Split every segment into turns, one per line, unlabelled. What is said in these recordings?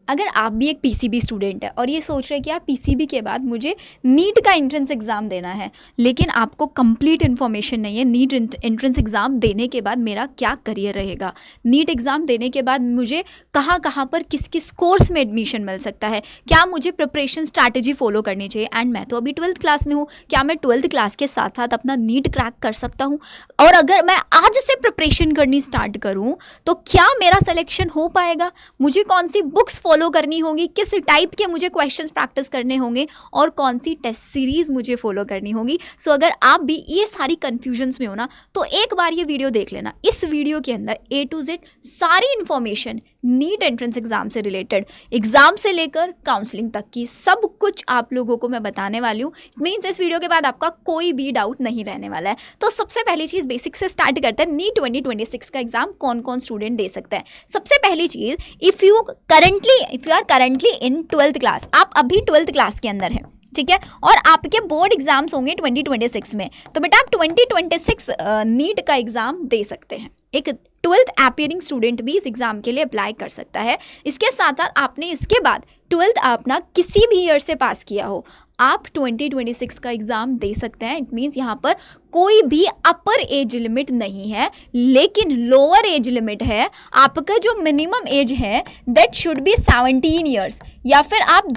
अगर आप भी एक पीसीबी स्टूडेंट है और ये सोच रहे हैं कि यार पीसीबी के बाद मुझे नीट का एंट्रेंस एग्ज़ाम देना है, लेकिन आपको कंप्लीट इन्फॉर्मेशन नहीं है नीट एंट्रेंस एग्ज़ाम देने के बाद मेरा क्या करियर रहेगा, नीट एग्ज़ाम देने के बाद मुझे कहाँ कहाँ पर किस किस कोर्स में एडमिशन मिल सकता है, क्या मुझे प्रिपरेशन स्ट्रैटेजी फॉलो करनी चाहिए। एंड मैं तो अभी 12th क्लास में हूँ, क्या मैं 12th क्लास के साथ साथ अपना नीट क्रैक कर सकता हूँ? और अगर मैं आज से प्रिपरेशन करनी स्टार्ट करूँ तो क्या मेरा सिलेक्शन हो पाएगा? मुझे कौन सी बुक्स फॉलो करनी होगी, किस टाइप के मुझे क्वेश्चंस प्रैक्टिस करने होंगे और कौन सी टेस्ट सीरीज मुझे फॉलो करनी होगी। सो अगर आप भी ये सारी कंफ्यूजन्स में हो ना, तो एक बार ये वीडियो देख लेना। इस वीडियो के अंदर A to Z सारी इंफॉर्मेशन नीट एंट्रेंस एग्जाम से रिलेटेड, एग्जाम से लेकर काउंसलिंग तक की सब कुछ आप लोगों को मैं बताने वाली हूँ। इट मीन्स इस वीडियो के बाद आपका कोई भी डाउट नहीं रहने वाला है। तो सबसे पहली चीज़ बेसिक से स्टार्ट करते हैं। नीट 2026 का एग्जाम कौन कौन स्टूडेंट दे सकता है? सबसे पहली चीज़, if you are currently in 12th class, आप अभी 12th क्लास के अंदर हैं, ठीक है, और आपके बोर्ड एग्जाम्स होंगे 2026 में, तो बेटा आप 2026 नीट का एग्जाम दे सकते हैं। एक 12th अपीयरिंग स्टूडेंट भी इस एग्ज़ाम के लिए अप्लाई कर सकता है। इसके साथ साथ आपने इसके बाद 12th अपना किसी भी ईयर से पास किया हो, आप 2026 का एग्ज़ाम दे सकते हैं। इट मीन्स यहाँ पर कोई भी अपर एज लिमिट नहीं है, लेकिन लोअर एज लिमिट है। आपका जो मिनिमम एज है दैट शुड बी 17 ईयर्स, या फिर आप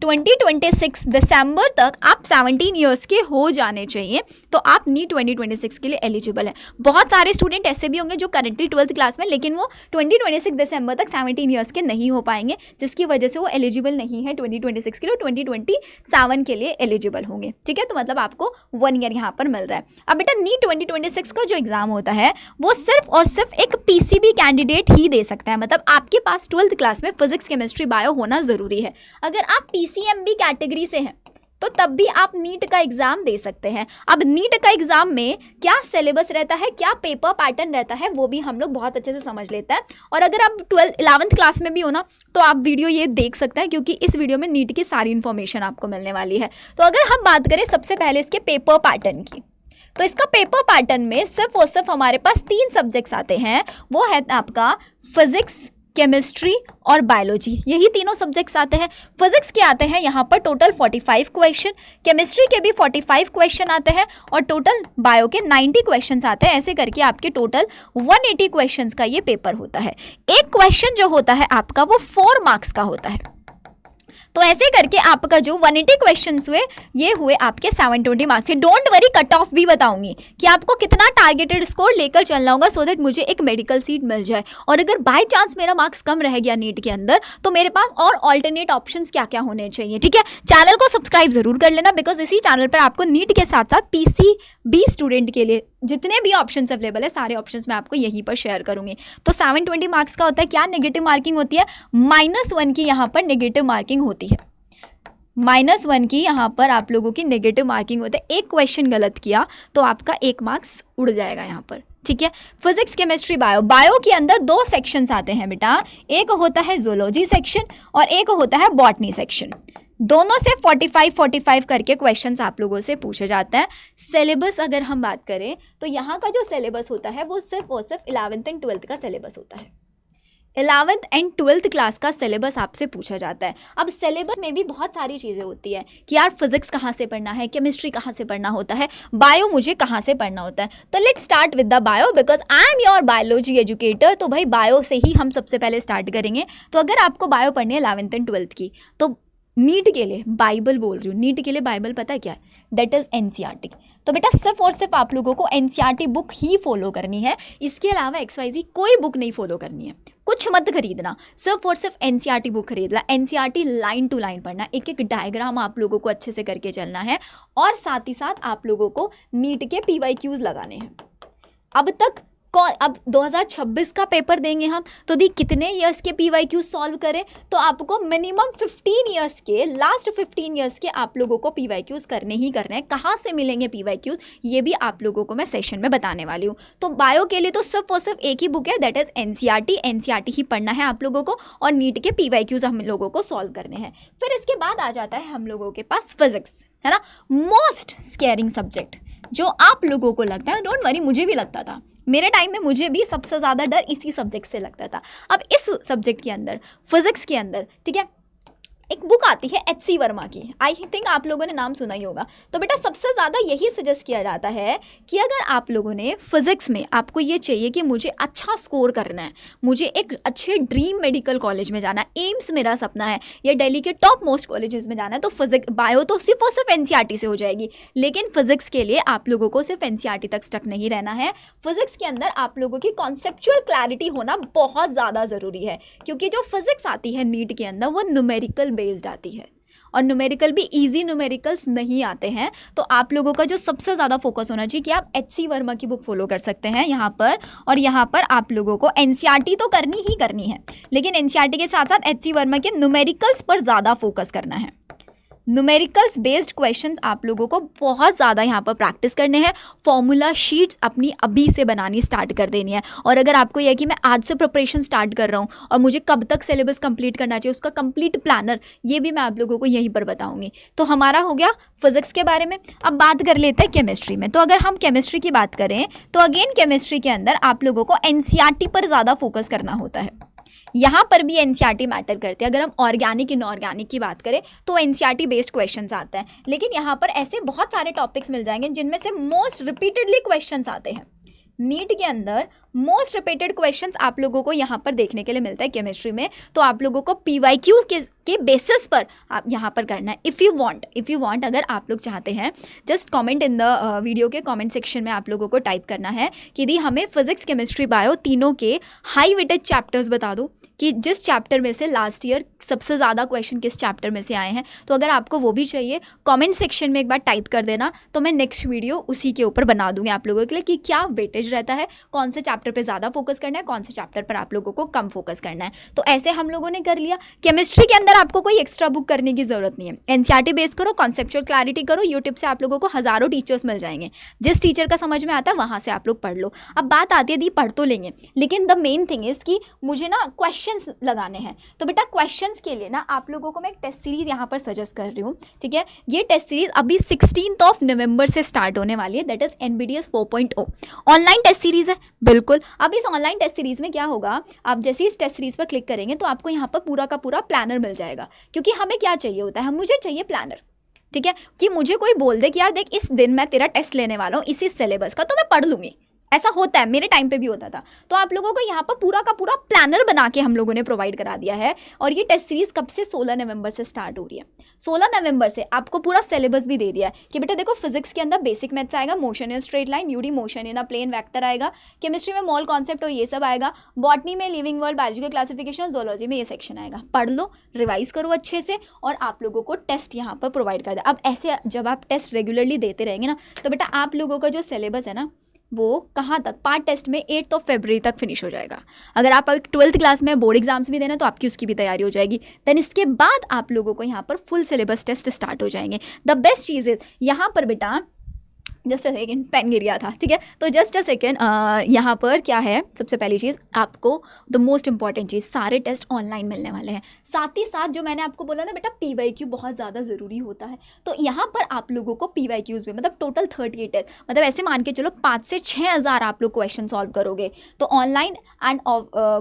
2026 दिसंबर तक आप 17 ईयर्स के हो जाने चाहिए, तो आप नीट 2026 के लिए एलिजिबल है। बहुत सारे स्टूडेंट ऐसे भी होंगे जो करंटली 12th क्लास में, लेकिन वो 2026 दिसंबर तक 17 ईयर्स के नहीं हो पाएंगे, जिसकी वजह से वो एलिजिबल नहीं है 2026 के लिए, 2027 के लिए एलिजिबल होंगे, ठीक है। तो मतलब आपको 1 ईयर यहाँ पर मिल रहा है। अब बेटा नीट 2026 का जो एग्जाम होता है वो सिर्फ और सिर्फ एक पीसीबी कैंडिडेट ही दे सकता है। मतलब आपके पास 12th क्लास में फिजिक्स, केमिस्ट्री, बायो होना जरूरी है। अगर आप पीसीएमबी कैटेगरी से हैं तो तब भी आप नीट का एग्जाम दे सकते हैं। अब नीट का एग्जाम में क्या सिलेबस रहता है, क्या पेपर पैटर्न रहता है, वो भी हम लोग बहुत अच्छे से समझ लेते हैं। और अगर आप 11th क्लास में भी हो ना, तो आप वीडियो ये देख सकते हैं, क्योंकि इस वीडियो में नीट की सारी इन्फॉर्मेशन आपको मिलने वाली है। तो अगर हम बात करें सबसे पहले इसके पेपर पैटर्न की, तो इसका पेपर पैटर्न में सिर्फ और सिर्फ हमारे पास 3 सब्जेक्ट्स आते हैं। वो है आपका फिजिक्स, केमिस्ट्री और बायोलॉजी, यही तीनों सब्जेक्ट्स आते हैं। फिजिक्स के आते हैं यहाँ पर टोटल 45 क्वेश्चन, केमिस्ट्री के भी 45 क्वेश्चन आते हैं, और टोटल बायो के 90 क्वेश्चंस आते हैं। ऐसे करके आपके टोटल 180 क्वेश्चंस का ये पेपर होता है। एक क्वेश्चन जो होता है आपका वो 4 मार्क्स का होता है। तो ऐसे करके आपका जो 180 क्वेश्चंस हुए, ये हुए आपके 720 मार्क्स से। डोंट वरी, कट ऑफ भी बताऊंगी कि आपको कितना टारगेटेड स्कोर लेकर चलना होगा, सो दैट मुझे एक मेडिकल सीट मिल जाए। और अगर बाय चांस मेरा मार्क्स कम रह गया नीट के अंदर, तो मेरे पास और ऑल्टरनेट ऑप्शंस क्या क्या होने चाहिए, ठीक है। चैनल को सब्सक्राइब जरूर कर लेना, बिकॉज इसी चैनल पर आपको नीट के साथ साथ पीसीबी स्टूडेंट के लिए जितने भी ऑप्शंस अवेलेबल है, सारे ऑप्शंस मैं आपको यहीं पर शेयर करूंगी। तो 720 मार्क्स का होता है, क्या नेगेटिव मार्किंग होती है, -1 की यहाँ पर नेगेटिव मार्किंग होती है। -1 की यहाँ पर आप लोगों की नेगेटिव मार्किंग होती है। एक क्वेश्चन गलत किया तो आपका 1 मार्क्स उड़ जाएगा यहाँ पर, ठीक है। फिजिक्स, केमिस्ट्री, बायो के अंदर 2 सेक्शंस आते हैं बेटा। एक होता है जूलॉजी सेक्शन और एक होता है बॉटनी सेक्शन। दोनों से 45 करके क्वेश्चंस आप लोगों से पूछे जाते हैं। सिलेबस अगर हम बात करें तो यहाँ का जो सिलेबस होता है वो सिर्फ और सिर्फ 11th एंड 12th का सिलेबस होता है। 11th एंड 12th क्लास का सिलेबस आपसे पूछा जाता है। अब सिलेबस में भी बहुत सारी चीज़ें होती है कि यार फिजिक्स कहाँ से पढ़ना है, केमिस्ट्री कहाँ से पढ़ना होता है, बायो मुझे कहाँ से पढ़ना होता है। तो let's start with the bio, because I am your biology educator. तो भाई बायो से ही हम सबसे पहले स्टार्ट करेंगे। तो अगर आपको बायो पढ़नी है 11th एंड 12th की, तो नीट के लिए बाइबल बोल रही हूँ, नीट के लिए बाइबल पता है क्या है, दैट इज़ एनसीईआरटी। तो बेटा सिर्फ और सिर्फ आप लोगों को एनसीईआरटी बुक ही फॉलो करनी है, इसके अलावा XYZ कोई बुक नहीं फॉलो करनी है। कुछ मत खरीदना, सिर्फ और सिर्फ एनसीईआरटी बुक खरीदना। एनसीईआरटी लाइन टू लाइन पढ़ना, एक एक डायग्राम आप लोगों को अच्छे से करके चलना है, और साथ ही साथ आप लोगों को नीट के PYQs लगाने हैं। अब 2026 का पेपर देंगे हम, तो दी कितने ईयर्स के PYQ सॉल्व करें, तो आपको मिनिमम 15 ईयर्स के, लास्ट 15 ईयर्स के आप लोगों को PYQs करने ही करने हैं। कहाँ से मिलेंगे PYQs, ये भी आप लोगों को मैं सेशन में बताने वाली हूँ। तो बायो के लिए तो सिर्फ और सिर्फ एक ही बुक है, दैट इज एनसीईआरटी ही पढ़ना है आप लोगों को, और नीट के PYQs हम लोगों को सॉल्व करने हैं। फिर इसके बाद आ जाता है हम लोगों के पास फिजिक्स, है ना, मोस्ट स्केरिंग सब्जेक्ट। जो आप लोगों को लगता है, डोंट वरी, मुझे भी लगता था, मेरे टाइम में मुझे भी सबसे ज़्यादा डर इसी सब्जेक्ट से लगता था। अब इस सब्जेक्ट के अंदर, फिजिक्स के अंदर, ठीक है, एक बुक आती है HC वर्मा की, आई थिंक आप लोगों ने नाम सुना ही होगा। तो बेटा सबसे ज़्यादा यही सजेस्ट किया जाता है कि अगर आप लोगों ने फिजिक्स में, आपको ये चाहिए कि मुझे अच्छा स्कोर करना है, मुझे एक अच्छे ड्रीम मेडिकल कॉलेज में जाना है, एम्स मेरा सपना है, या दिल्ली के टॉप मोस्ट कॉलेजेस में जाना है, तो फिजिक्स बायो तो सिर्फ और सिर्फ NCERT से हो जाएगी। लेकिन फिजिक्स के लिए आप लोगों को सिर्फ NCERT तक स्टक नहीं रहना है। फिजिक्स के अंदर आप लोगों की कॉन्सेप्चुअल क्लैरिटी होना बहुत ज़्यादा ज़रूरी है, क्योंकि जो फिजिक्स आती है नीट के अंदर वो न्यूमेरिकल बेस्ड आती है, और न्यूमेरिकल भी इजी न्यूमेरिकल्स नहीं आते हैं। तो आप लोगों का जो सबसे ज़्यादा फोकस होना चाहिए कि आप HC वर्मा की बुक फॉलो कर सकते हैं यहाँ पर, और यहाँ पर आप लोगों को NCERT तो करनी ही करनी है, लेकिन NCERT के साथ साथ HC वर्मा के न्यूमेरिकल्स पर ज़्यादा फोकस करना है। न्यूमेरिकल्स बेस्ड क्वेश्चंस आप लोगों को बहुत ज़्यादा यहाँ पर प्रैक्टिस करने हैं। फॉर्मूला शीट्स अपनी अभी से बनानी स्टार्ट कर देनी है। और अगर आपको यह है कि मैं आज से प्रिपरेशन स्टार्ट कर रहा हूँ और मुझे कब तक सिलेबस कंप्लीट करना चाहिए, उसका कंप्लीट प्लानर, ये भी मैं आप लोगों को यहीं पर बताऊँगी। तो हमारा हो गया फिजिक्स के बारे में। अब बात कर लेते हैं केमिस्ट्री में। तो अगर हम केमिस्ट्री की बात करें तो अगेन केमिस्ट्री के अंदर आप लोगों को NCERT पर ज़्यादा फोकस करना होता है। यहाँ पर भी NCERT मैटर करते हैं। अगर हम ऑर्गेनिक इनऑर्गेनिक की बात करें तो NCERT बेस्ड क्वेश्चंस आते हैं, लेकिन यहाँ पर ऐसे बहुत सारे टॉपिक्स मिल जाएंगे जिनमें से मोस्ट रिपीटेडली क्वेश्चंस आते हैं। नीट के अंदर मोस्ट रिपीटेड क्वेश्चंस आप लोगों को यहाँ पर देखने के लिए मिलता है केमिस्ट्री में। तो आप लोगों को PYQ के बेसिस पर आप यहाँ पर करना है। इफ़ यू वांट, अगर आप लोग चाहते हैं, just comment in the video के कमेंट सेक्शन में आप लोगों को टाइप करना है कि दी हमें फिजिक्स केमिस्ट्री बायो तीनों के हाई वेटेज चैप्टर्स बता दो कि जिस चैप्टर में से लास्ट ईयर सबसे ज़्यादा क्वेश्चन किस चैप्टर में से आए हैं। तो अगर आपको वो भी चाहिए कमेंट सेक्शन में एक बार टाइप कर देना, तो मैं नेक्स्ट वीडियो उसी के ऊपर बना दूंगी आप लोगों के लिए कि क्या वेटेज रहता है, कौन से चैप्टर पे ज़्यादा फोकस करना है, कौन से चैप्टर पर आप लोगों को कम फोकस करना है। तो ऐसे हम लोगों ने कर लिया। केमिस्ट्री के अंदर आपको कोई एक्स्ट्रा बुक करने की ज़रूरत नहीं है। NCERT बेस करो, कॉन्सेप्चुअल क्लैरिटी करो, यूट्यूब से आप लोगों को हज़ारों टीचर्स मिल जाएंगे, जिस टीचर का समझ में आता है वहाँ से आप लोग पढ़ लो। अब बात आती है दी पढ़ तो लेंगे, लेकिन द मेन थिंग इज़ कि मुझे ना क्वेश्चंस लगाने हैं। तो बेटा क्वेश्चंस के लिए ना आप लोगों को मैं एक टेस्ट सीरीज़ यहाँ पर सजेस्ट कर रही हूँ, ठीक है। ये टेस्ट सीरीज़ अभी 16 नवंबर से स्टार्ट होने वाली है, that is NBTS 4.0 online test series है। बिल्कुल, अब इस ऑनलाइन टेस्ट सीरीज़ में क्या होगा, आप जैसे इस टेस्ट सीरीज़ पर क्लिक करेंगे तो आपको यहाँ पर पूरा का पूरा प्लानर मिल जाएगा। क्योंकि हमें क्या चाहिए होता है, मुझे चाहिए प्लानर, ठीक है, कि मुझे कोई बोल दे कि यार देख इस दिन मैं तेरा टेस्ट लेने वाला हूँ इसी सिलेबस का, तो मैं पढ़ लूँगी। ऐसा होता है, मेरे टाइम पे भी होता था। तो आप लोगों को यहाँ पर पूरा का पूरा प्लानर बना के हम लोगों ने प्रोवाइड करा दिया है। और ये टेस्ट सीरीज़ कब से, 16 नवंबर से स्टार्ट हो रही है। 16 नवंबर से आपको पूरा सिलेबस भी दे दिया है कि बेटा देखो फिजिक्स के अंदर बेसिक मैथ्स आएगा, मोशन इन स्ट्रेट लाइन, यूडी motion in a plane vector आएगा, केमिस्ट्री में मोल कॉन्सेप्ट और ये सब आएगा, बॉटनी में लिविंग वर्ल्ड, बायोलॉजी का क्लासिफिकेशन, जोलॉजी में ये सेक्शन आएगा। पढ़ लो, रिवाइज करो अच्छे से, और आप लोगों को टेस्ट यहाँ पर प्रोवाइड कर दे। अब ऐसे जब आप टेस्ट रेगुलरली देते रहेंगे ना, तो बेटा आप लोगों का जो सिलेबस है ना, वो कहाँ तक, पार्ट टेस्ट में 8 फरवरी तक फिनिश हो जाएगा। अगर आप अभी 12th क्लास में बोर्ड एग्जाम्स भी देना तो आपकी उसकी भी तैयारी हो जाएगी। देन इसके बाद आप लोगों को यहाँ पर फुल सिलेबस टेस्ट स्टार्ट हो जाएंगे। द बेस्ट चीज़ इज यहाँ पर बेटा, जस्ट अ सेकेंड, पेन गिर गया था, ठीक है। तो जस्ट अ सेकेंड, यहाँ पर क्या है, सबसे पहली चीज़ आपको द मोस्ट इंपॉर्टेंट चीज़, सारे टेस्ट ऑनलाइन मिलने वाले हैं। साथ ही साथ जो मैंने आपको बोला ना बेटा PYQ बहुत ज़्यादा ज़रूरी होता है, तो यहाँ पर आप लोगों को PYQs में मतलब टोटल 38 है, मतलब ऐसे मान के चलो 5 से 6 हज़ार आप लोग क्वेश्चन सॉल्व करोगे। तो ऑनलाइन एंड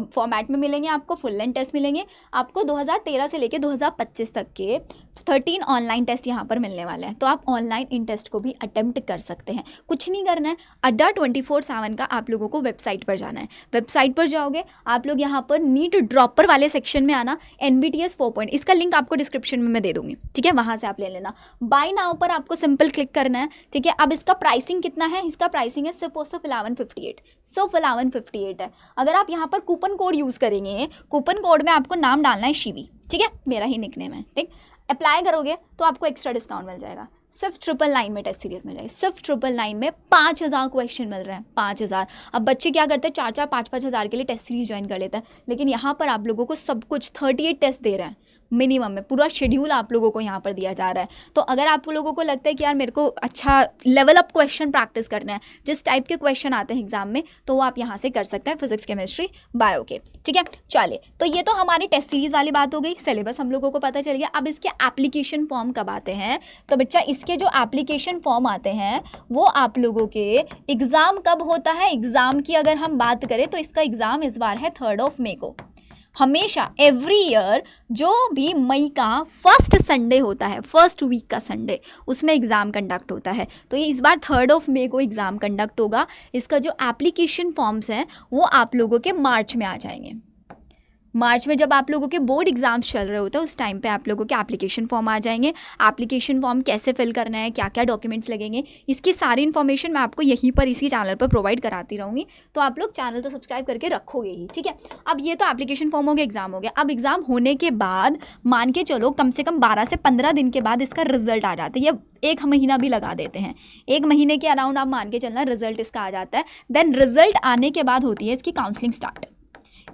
फॉर्मेट में मिलेंगे आपको, फुल लेंथ टेस्ट मिलेंगे आपको। 2013 से लेकर 2025 तक के 13 ऑनलाइन टेस्ट यहाँ पर मिलने वाले हैं। तो आप ऑनलाइन इन टेस्ट को भी अटेम्प्ट कर सकते हैं। कुछ नहीं करना है, अड्डा 24/7 का आप लोगों को वेबसाइट पर जाना है। वेबसाइट पर जाओगे आप लोग, यहाँ पर नीट ड्रॉपर वाले सेक्शन में आना, NBTS 4.0, इसका लिंक आपको डिस्क्रिप्शन में मैं दे दूंगी, ठीक है, वहाँ से आप ले लेना। बाय नाउ पर आपको सिंपल क्लिक करना है, ठीक है। अब इसका प्राइसिंग कितना है, इसका प्राइसिंग है सिर्फ और सिर्फ 1158, सिर्फ 1158 है। अगर आप यहाँ पर कूपन कोड यूज़ करेंगे, कूपन कोड में आपको नाम डालना है शिवी, ठीक है, मेरा ही निकनेम है, ठीक। अप्लाई करोगे तो आपको एक्स्ट्रा डिस्काउंट मिल जाएगा। सिर्फ 999 में टेस्ट सीरीज मिल जाएगी, सिर्फ 999 में 5000 क्वेश्चन मिल रहे हैं, 5000। अब बच्चे क्या करते हैं, 4-4, 5-5 हज़ार के लिए टेस्ट सीरीज ज्वाइन कर लेते हैं, लेकिन यहाँ पर आप लोगों को सब कुछ 38 टेस्ट दे रहे हैं। मिनिमम में पूरा शेड्यूल आप लोगों को यहाँ पर दिया जा रहा है। तो अगर आप लोगों को लगता है कि यार मेरे को अच्छा लेवल अप क्वेश्चन प्रैक्टिस करना है, जिस टाइप के क्वेश्चन आते हैं एग्जाम में, तो वो आप यहाँ से कर सकते हैं फिजिक्स केमिस्ट्री बायो के। ठीक है, चलिए, तो ये तो हमारी टेस्ट सीरीज वाली बात हो गई, सिलेबस हम लोगों को पता चल गया। अब इसके एप्लीकेशन फॉर्म कब आते हैं, तो बच्चा इसके जो एप्लीकेशन फॉर्म आते हैं वो आप लोगों के एग्जाम कब होता है, एग्जाम की अगर हम बात करें तो इसका एग्जाम इस बार है 3 मई को। हमेशा एवरी ईयर जो भी मई का फर्स्ट संडे होता है, फर्स्ट वीक का संडे, उसमें एग्ज़ाम कंडक्ट होता है। तो ये इस बार 3 मई को एग्ज़ाम कंडक्ट होगा। इसका जो एप्लीकेशन फॉर्म्स हैं वो आप लोगों के मार्च में आ जाएंगे। मार्च में जब आप लोगों के बोर्ड एग्जाम्स चल रहे होते हैं उस टाइम पे आप लोगों के एप्लीकेशन फॉर्म आ जाएंगे। एप्लीकेशन फॉर्म कैसे फिल करना है, क्या क्या डॉक्यूमेंट्स लगेंगे, इसकी सारी इन्फॉर्मेशन मैं आपको यहीं पर इसी चैनल पर प्रोवाइड कराती रहूँगी। तो आप लोग चैनल तो सब्सक्राइब करके रखोगे ही, ठीक है। अब ये तो एप्लीकेशन फॉर्म हो गया, एग्जाम हो गया। अब एग्जाम होने के बाद मान के चलो कम से कम 12 से 15 दिन के बाद इसका रिजल्ट आ जाता है, या 1 महीना भी लगा देते हैं, 1 महीने के अराउंड आप मान के चलना रिजल्ट इसका आ जाता है। देन रिजल्ट आने के बाद होती है इसकी काउंसलिंग स्टार्ट।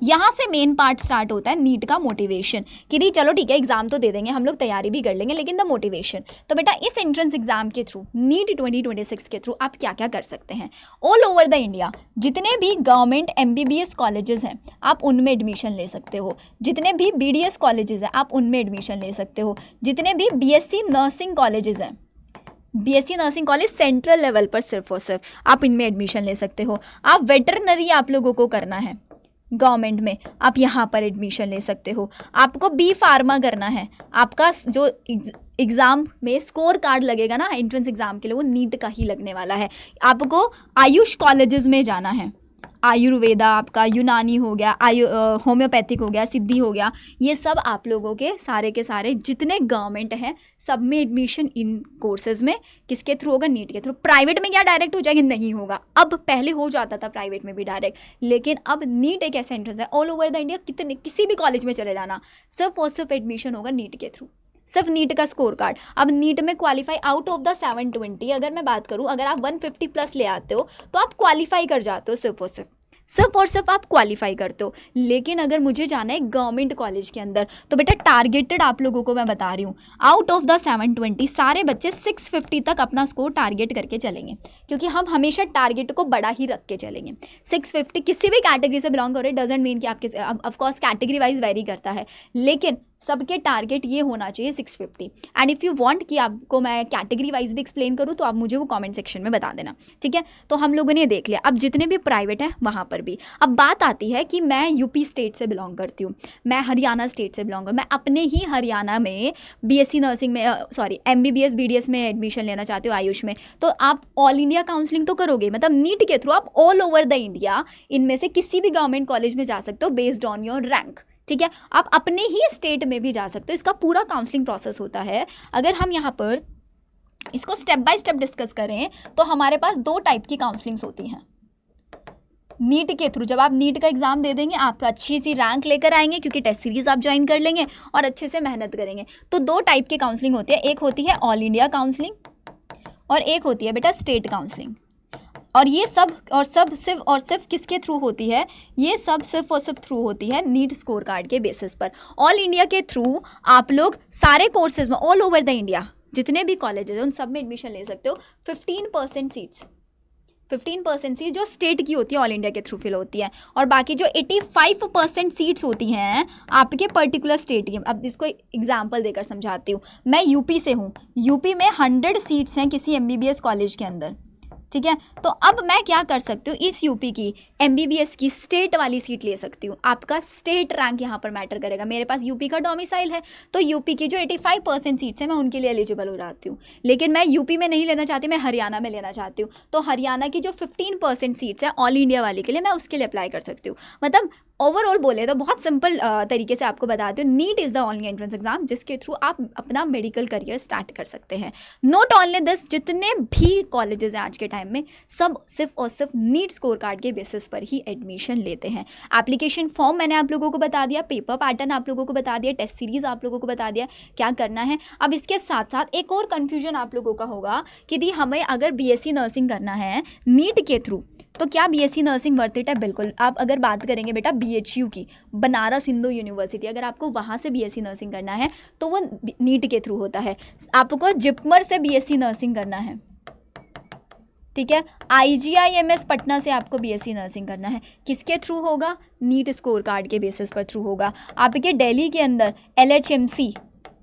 यहाँ से मेन पार्ट स्टार्ट होता है नीट का मोटिवेशन, कि नहीं चलो ठीक है एग्जाम तो दे देंगे हम लोग, तैयारी भी कर लेंगे, लेकिन द मोटिवेशन। तो बेटा इस एंट्रेंस एग्जाम के थ्रू, नीट 2026 के थ्रू आप क्या क्या कर सकते हैं। ऑल ओवर द इंडिया जितने भी गवर्नमेंट MBBS कॉलेजेस हैं आप उनमें एडमिशन ले सकते हो, जितने भी BDS कॉलेजेस हैं आप उनमें एडमिशन ले सकते हो, जितने भी BSc नर्सिंग कॉलेजेस हैं, BSc nursing college central level पर सिर्फ और सिर्फ आप इनमें एडमिशन ले सकते हो। आप वेटरनरी आप लोगों को करना है गवर्नमेंट में, आप यहाँ पर एडमिशन ले सकते हो। आपको B फार्मा करना है, आपका जो एग्ज़ाम में स्कोर कार्ड लगेगा ना एंट्रेंस एग्ज़ाम के लिए, वो नीट का ही लगने वाला है। आपको आयुष कॉलेजेस में जाना है, आयुर्वेदा आपका, यूनानी हो गया, होम्योपैथिक हो गया, सिद्धि हो गया, ये सब आप लोगों के सारे जितने गवर्नमेंट हैं सब में एडमिशन इन कोर्सेज में किसके थ्रू होगा, नीट के थ्रू। प्राइवेट में क्या डायरेक्ट हो जाएगी, नहीं होगा। अब पहले हो जाता था प्राइवेट में भी डायरेक्ट, लेकिन अब नीट एक ऐसा एंट्रेंस है ऑल ओवर द इंडिया, कितने किसी भी कॉलेज में चले जाना, सिर्फ और सिर्फ एडमिशन होगा नीट के थ्रू, सिर्फ नीट का स्कोर कार्ड। अब नीट में क्वालिफाई आउट ऑफ द 720 अगर मैं बात करूं, अगर आप 150 प्लस ले आते हो तो आप क्वालिफाई कर जाते हो, सिर्फ और सिर्फ आप क्वालिफाई करते हो। लेकिन अगर मुझे जाना है गवर्नमेंट कॉलेज के अंदर, तो बेटा टारगेटेड आप लोगों को मैं बता रही हूँ, आउट ऑफ द 720 सारे बच्चे 650 तक अपना स्कोर टारगेट करके चलेंगे, क्योंकि हम हमेशा टारगेट को बड़ा ही रख के चलेंगे। 650 किसी भी कैटेगरी से बिलोंग करो, डजेंट मीन कि आपके, ऑफकोर्स कैटेगरी वाइज वेरी करता है, लेकिन सबके टारगेट ये होना चाहिए 650। एंड इफ़ यू वांट कि आपको मैं कैटेगरी वाइज भी एक्सप्लेन करूँ तो आप मुझे वो कमेंट सेक्शन में बता देना, ठीक है। तो हम लोगों ने देख लिया। अब जितने भी प्राइवेट हैं वहाँ पर भी अब बात आती है कि मैं यूपी स्टेट से बिलोंग करती हूँ, मैं हरियाणा स्टेट से बिलोंग करती हूँ, मैं अपने ही हरियाणा में BSc नर्सिंग में MBBS BDS में एडमिशन लेना चाहते हो आयुष में, तो आप ऑल इंडिया काउंसलिंग तो करोगे, मतलब नीट के थ्रू आप ऑल ओवर द इंडिया इनमें से किसी भी गवर्नमेंट कॉलेज में जा सकते हो बेस्ड ऑन योर रैंक, ठीक है। आप अपने ही स्टेट में भी जा सकते हो, इसका पूरा काउंसलिंग प्रोसेस होता है। अगर हम यहाँ पर इसको स्टेप बाय स्टेप डिस्कस करें तो हमारे पास 2 टाइप की काउंसलिंग्स होती हैं नीट के थ्रू। जब आप नीट का एग्जाम दे देंगे आप अच्छी सी रैंक लेकर आएंगे, क्योंकि टेस्ट सीरीज आप ज्वाइन कर लेंगे और अच्छे से मेहनत करेंगे। तो 2 टाइप की काउंसलिंग होती है, एक होती है ऑल इंडिया काउंसलिंग और एक होती है बेटा स्टेट काउंसलिंग। और ये सब सिर्फ किसके थ्रू होती है, ये सब सिर्फ और सिर्फ थ्रू होती है नीट स्कोर कार्ड के बेसिस पर। ऑल इंडिया के थ्रू आप लोग सारे कोर्सेज में ऑल ओवर द इंडिया जितने भी कॉलेजेस हैं उन सब में एडमिशन ले सकते हो। 15% सीट जो स्टेट की होती है ऑल इंडिया के थ्रू फिल होती है, और बाकी जो 85% सीट्स होती हैं आपके पर्टिकुलर स्टेट की। अब इसको एग्जांपल देकर समझाती हूँ। मैं यूपी से हूँ, यूपी में 100 सीट्स हैं किसी MBBS कॉलेज के अंदर, ठीक है। तो अब मैं क्या कर सकती हूँ, इस यूपी की MBBS की स्टेट वाली सीट ले सकती हूँ। आपका स्टेट रैंक यहाँ पर मैटर करेगा। मेरे पास यूपी का डोमिसाइल है तो यूपी की जो 85% सीट्स हैं मैं उनके लिए एलिजिबल हो जाती हूँ। लेकिन मैं यूपी में नहीं लेना चाहती, मैं हरियाणा में लेना चाहती हूँ, तो हरियाणा की जो 15% सीट्स है ऑल इंडिया वाले के लिए मैं उसके लिए अप्लाई कर सकती हूँ। मतलब ओवरऑल बोले तो बहुत सिंपल तरीके से आपको बताती हूँ, NEET is the only entrance exam जिसके थ्रू आप अपना मेडिकल करियर स्टार्ट कर सकते हैं। नॉट ओनली दिस, जितने भी कॉलेजेस हैं आज के टाइम में सब सिर्फ और सिर्फ नीट स्कोर कार्ड के बेसिस पर ही एडमिशन लेते हैं। एप्लीकेशन फॉर्म मैंने आप लोगों को बता दिया, पेपर पैटर्न आप लोगों को बता दिया, टेस्ट सीरीज आप लोगों को बता दिया क्या करना है। अब इसके साथ साथ एक और कन्फ्यूजन आप लोगों का होगा कि दी हमें अगर BSc नर्सिंग करना है नीट के थ्रू तो क्या बीएससी नर्सिंग वर्थ इट है? बिल्कुल। आप अगर बात करेंगे बेटा बीएचयू की, बनारस हिंदू यूनिवर्सिटी, अगर आपको वहाँ से बीएससी नर्सिंग करना है तो वो नीट के थ्रू होता है। आपको जिपमर से बीएससी नर्सिंग करना है, ठीक है। IGIMS पटना से आपको बीएससी नर्सिंग करना है, किसके थ्रू होगा? नीट स्कोर कार्ड के बेसिस पर थ्रू होगा। आपके दिल्ली के अंदर LHMC,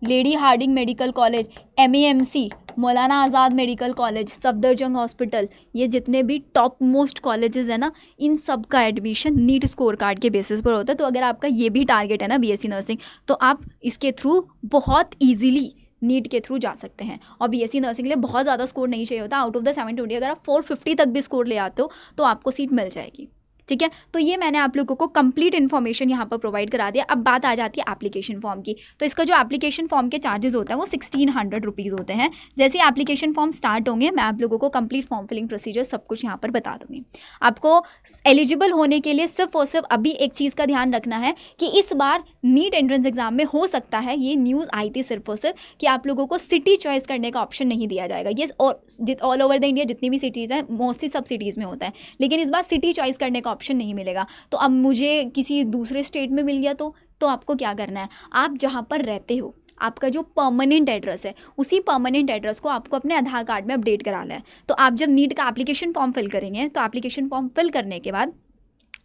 lady Hardinge medical college, MAMC, Maulana Azad medical college, Safdarjung hospital, ये जितने भी टॉप मोस्ट कॉलेजेस है ना, इन सब का एडमिशन नीट स्कोर कार्ड के बेसिस पर होता है। तो अगर आपका ये भी टारगेट है ना बीएससी नर्सिंग, तो आप इसके थ्रू बहुत ईजिली नीट के थ्रू जा सकते हैं। और बीएससी नर्सिंग के लिए बहुत ज़्यादा स्कोर नहीं चाहिए होता। आउट ऑफ द 720 अगर आप 450 तक भी स्कोर ले आते हो तो आपको सीट मिल जाएगी, ठीक है। तो ये मैंने आप लोगों को कंप्लीट इन्फॉर्मेशन यहाँ पर प्रोवाइड करा दिया। अब बात आ जाती है एप्लीकेशन फॉर्म की। तो इसका जो एप्लीकेशन फॉर्म के चार्जेस होते हैं वो 1600 रुपीज़ होते हैं। जैसे एप्लीकेशन फॉर्म स्टार्ट होंगे मैं आप लोगों को कंप्लीट फॉर्म फिलिंग प्रोसीजर सब कुछ यहाँ पर बता दूँगी। आपको एलिजिबल होने के लिए सिर्फ और सिर्फ अभी एक चीज़ का ध्यान रखना है कि इस बार नीट एंट्रेंस एग्जाम में हो सकता है, ये न्यूज़ आई थी सिर्फ और सिर्फ, कि आप लोगों को सिटी चॉइस करने का ऑप्शन नहीं दिया जाएगा। ये और ऑल ओवर द इंडिया जितनी भी सिटीज़ हैं मोस्टली सब सिटीज़ में होता है, लेकिन इस बार सिटी चॉइस करने का ऑप्शन नहीं मिलेगा। तो अब मुझे किसी दूसरे स्टेट में मिल गया तो आपको क्या करना है? आप जहाँ पर रहते हो, आपका जो परमानेंट एड्रेस है, उसी परमानेंट एड्रेस को आपको अपने आधार कार्ड में अपडेट कराना है। तो आप जब नीट का एप्लीकेशन फॉर्म फिल करेंगे तो एप्लीकेशन फॉर्म फिल करने के बाद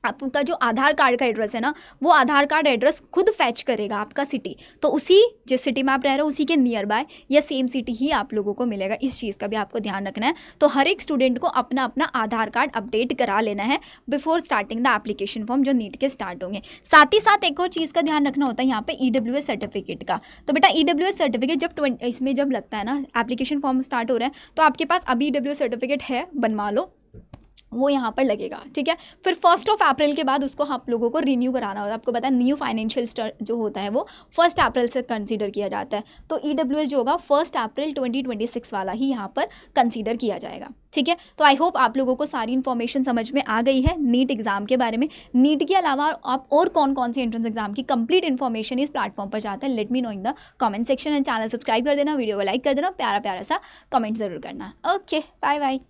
आपका जो आधार कार्ड का एड्रेस है ना, वो आधार कार्ड एड्रेस खुद फैच करेगा आपका सिटी। तो उसी जिस सिटी में आप रह रहे हो उसी के नियर बाय या सेम सिटी ही आप लोगों को मिलेगा। इस चीज़ का भी आपको ध्यान रखना है। तो हर एक स्टूडेंट को अपना अपना आधार कार्ड अपडेट करा लेना है before starting the application form जो नीट के स्टार्ट होंगे। साथ ही साथ एक और चीज़ का ध्यान रखना होता है यहाँ पे EWS सर्टिफिकेट का। तो बेटा EWS सर्टिफिकेट जब लगता है ना, एप्लीकेशन फॉर्म स्टार्ट हो रहा है तो आपके पास अभी EWS सर्टिफिकेट है, बनवा लो, वो यहाँ पर लगेगा, ठीक है। फिर 1 अप्रैल के बाद उसको आप लोगों को रिन्यू कराना होता है। आपको पता है न्यू फाइनेंशियल जो होता है वो 1 अप्रैल से कंसीडर किया जाता है। तो EWS जो होगा 1 अप्रैल 2026 वाला ही यहाँ पर कंसीडर किया जाएगा, ठीक है। तो आई होप आप लोगों को सारी इन्फॉर्मेशन समझ में आ गई है नीट एग्जाम के बारे में। नीट के अलावा आप और कौन कौन से एंट्रेंस एग्जाम की कंप्लीट इन्फॉर्मेशन इस प्लेटफॉर्म पर चाहते हैं, let me know in the comment section. And channel subscribe कर देना, वीडियो को लाइक कर देना, प्यारा प्यारा सा कमेंट जरूर करना। Okay, bye bye.